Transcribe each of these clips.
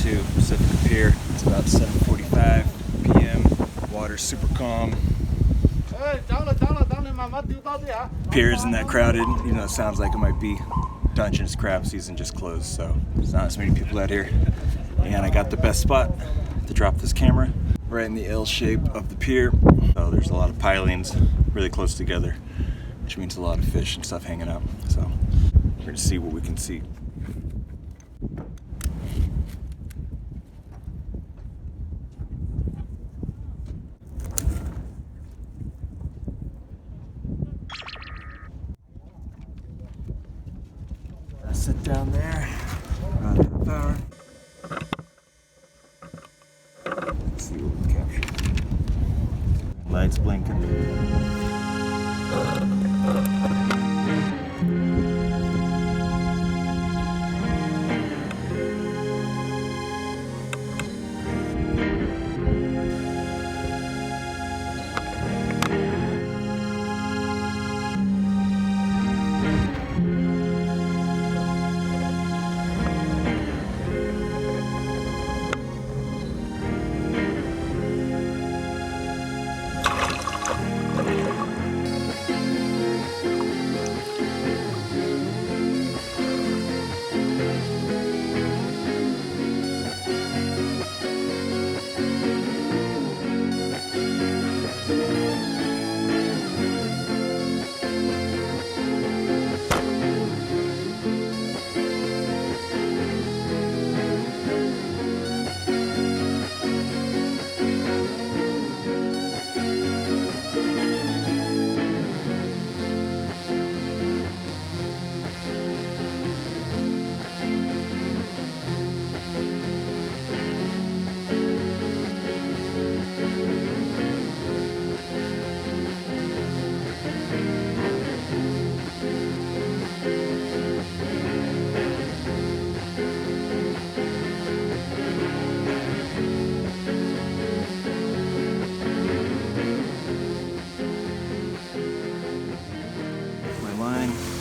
to Pacifica Pier. It's about 7:45 p.m. Water's super calm. Pier isn't that crowded, even though it sounds like it might be. Dungeness crab season just closed, so there's not as many people out here. And I got the best spot to drop this camera, right in the L shape of the pier. So there's a lot of pilings really close together, which means a lot of fish and stuff hanging out. So we're gonna see what we can see. I sit down there, run out of power. Let's see what we capture. Lights blinking.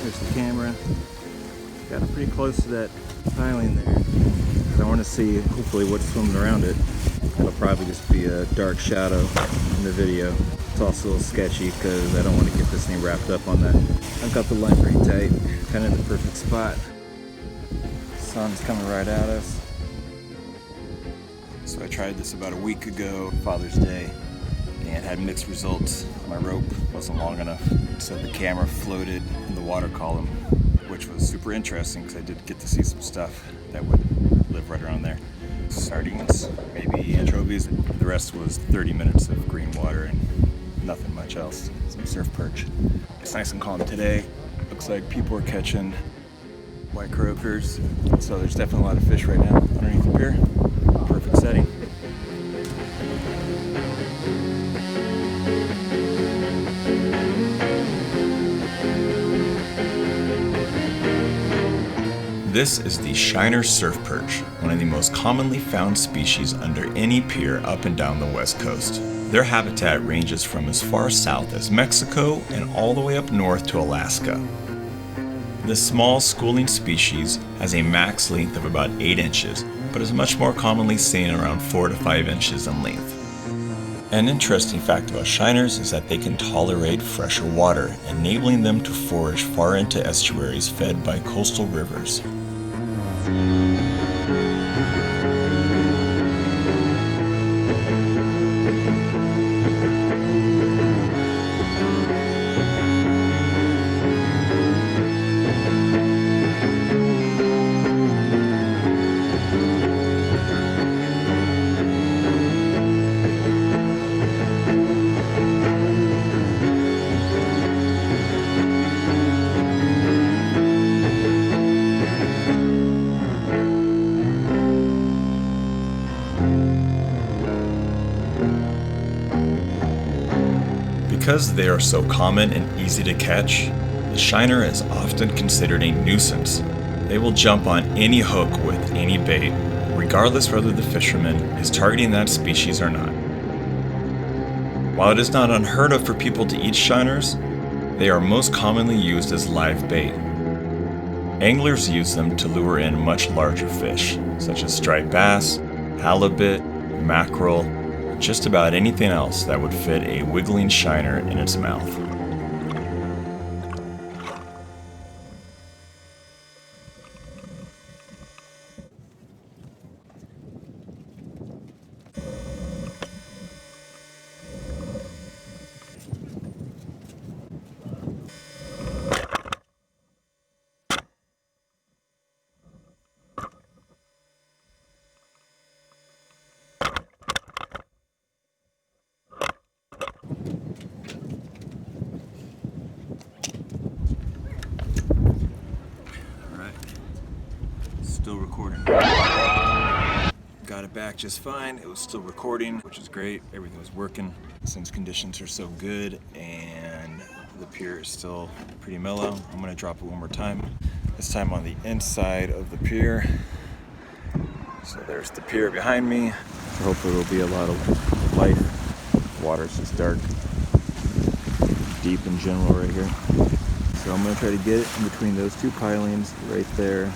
There's the camera. Got it pretty close to that piling there. I want to see hopefully what's swimming around it. It'll probably just be a dark shadow in the video. It's also a little sketchy because I don't want to get this thing wrapped up on that. I've got the line pretty tight, kind of in the perfect spot. Sun's coming right at us. So I tried this about a week ago, Father's Day, and had mixed results. My rope wasn't long enough, so the camera floated in the water column, which was super interesting because I did get to see some stuff that would live right around there. Sardines, maybe anchovies. The rest was 30 minutes of green water and nothing much else. Some surf perch. It's nice and calm today. Looks like people are catching white croakers, so there's definitely a lot of fish right now underneath the pier. Perfect setting. This is the Shiner surf perch, one of the most commonly found species under any pier up and down the west coast. Their habitat ranges from as far south as Mexico and all the way up north to Alaska. This small schooling species has a max length of about 8 inches, but is much more commonly seen around 4 to 5 inches in length. An interesting fact about shiners is that they can tolerate fresher water, enabling them to forage far into estuaries fed by coastal rivers. Because they are so common and easy to catch, the shiner is often considered a nuisance. They will jump on any hook with any bait, regardless whether the fisherman is targeting that species or not. While it is not unheard of for people to eat shiners, they are most commonly used as live bait. Anglers use them to lure in much larger fish, such as striped bass, halibut, mackerel, and just about anything else that would fit a wiggling shiner in its mouth. Still recording. Got it back just fine. It was still recording, which is great. Everything was working since conditions are so good and the pier is still pretty mellow. I'm gonna drop it one more time. This time on the inside of the pier. So there's the pier behind me. So hopefully there'll be a lot of life. The water's just dark, deep in general right here. So I'm gonna try to get it in between those two pilings right there.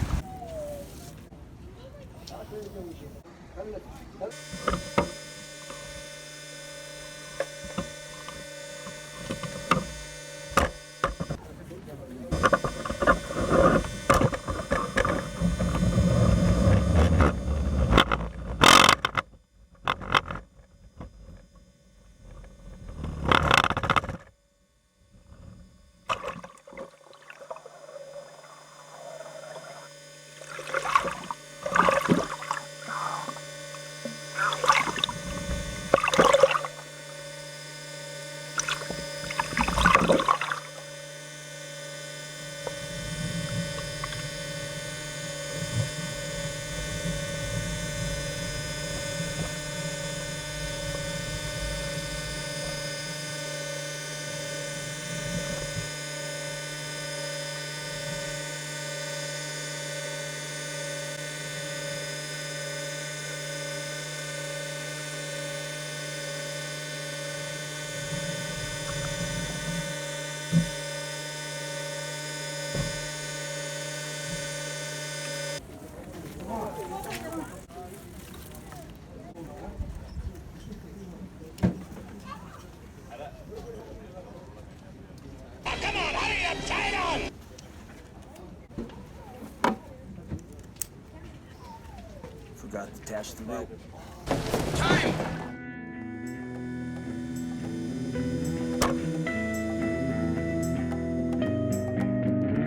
Forgot to attach the rope.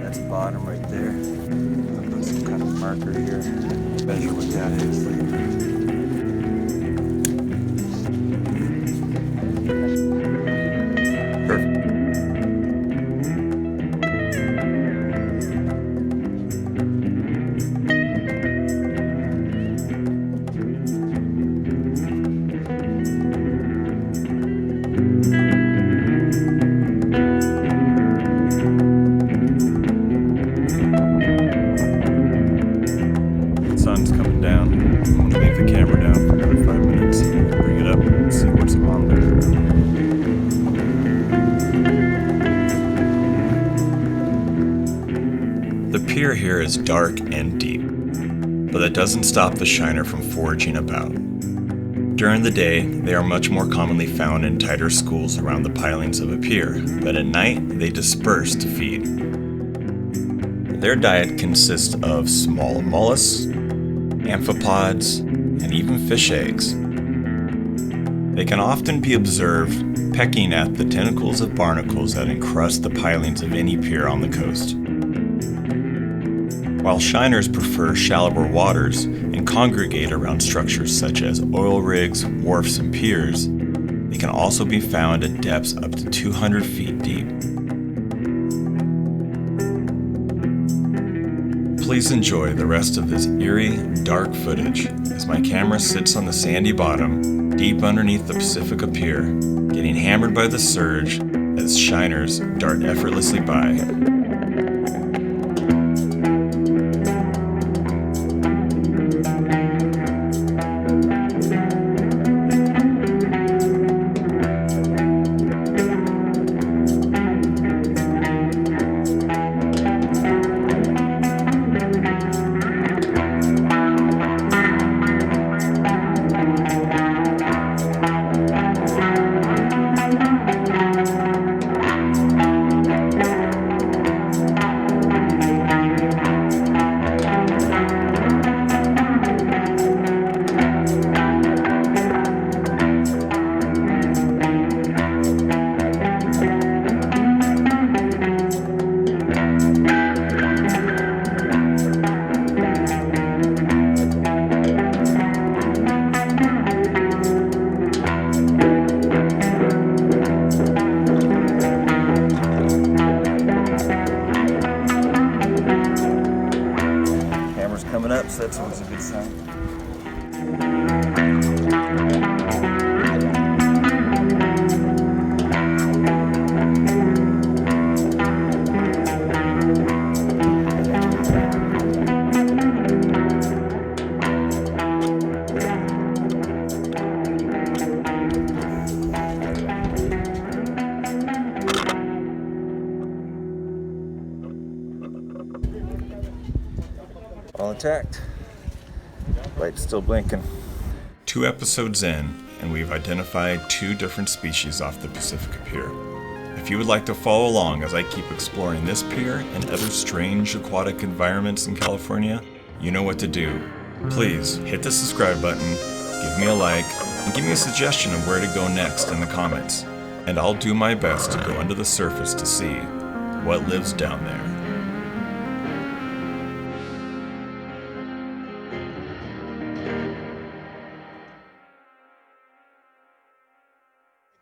That's bottom right there. I'll put some kind of marker here. Measure what that is. Perfect. Sun's coming down. I'm gonna leave the camera down for another 5 minutes and bring it up and see what's on there. The pier here is dark and deep, but that doesn't stop the shiner from foraging about. During the day, they are much more commonly found in tighter schools around the pilings of a pier, but at night they disperse to feed. Their diet consists of small mollusks, amphipods, and even fish eggs. They can often be observed pecking at the tentacles of barnacles that encrust the pilings of any pier on the coast. While shiners prefer shallower waters and congregate around structures such as oil rigs, wharfs, and piers, they can also be found at depths up to 200 feet deep. Please enjoy the rest of this eerie, dark footage as my camera sits on the sandy bottom, deep underneath the Pacifica Pier, getting hammered by the surge as shiners dart effortlessly by. coming up, so that's always a good sign. All intact. Light's still blinking. 2 episodes in, and we've identified 2 different species off the Pacifica Pier. If you would like to follow along as I keep exploring this pier and other strange aquatic environments in California, you know what to do. Please hit the subscribe button, give me a like, and give me a suggestion of where to go next in the comments. And I'll do my best to go under the surface to see what lives down there.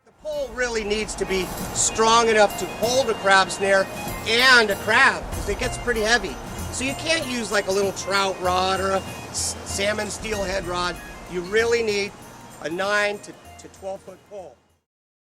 The pole really needs to be strong enough to hold a crab snare and a crab, because it gets pretty heavy. So you can't use like a little trout rod or a salmon steelhead rod. You really need a 9 to 12 foot pole.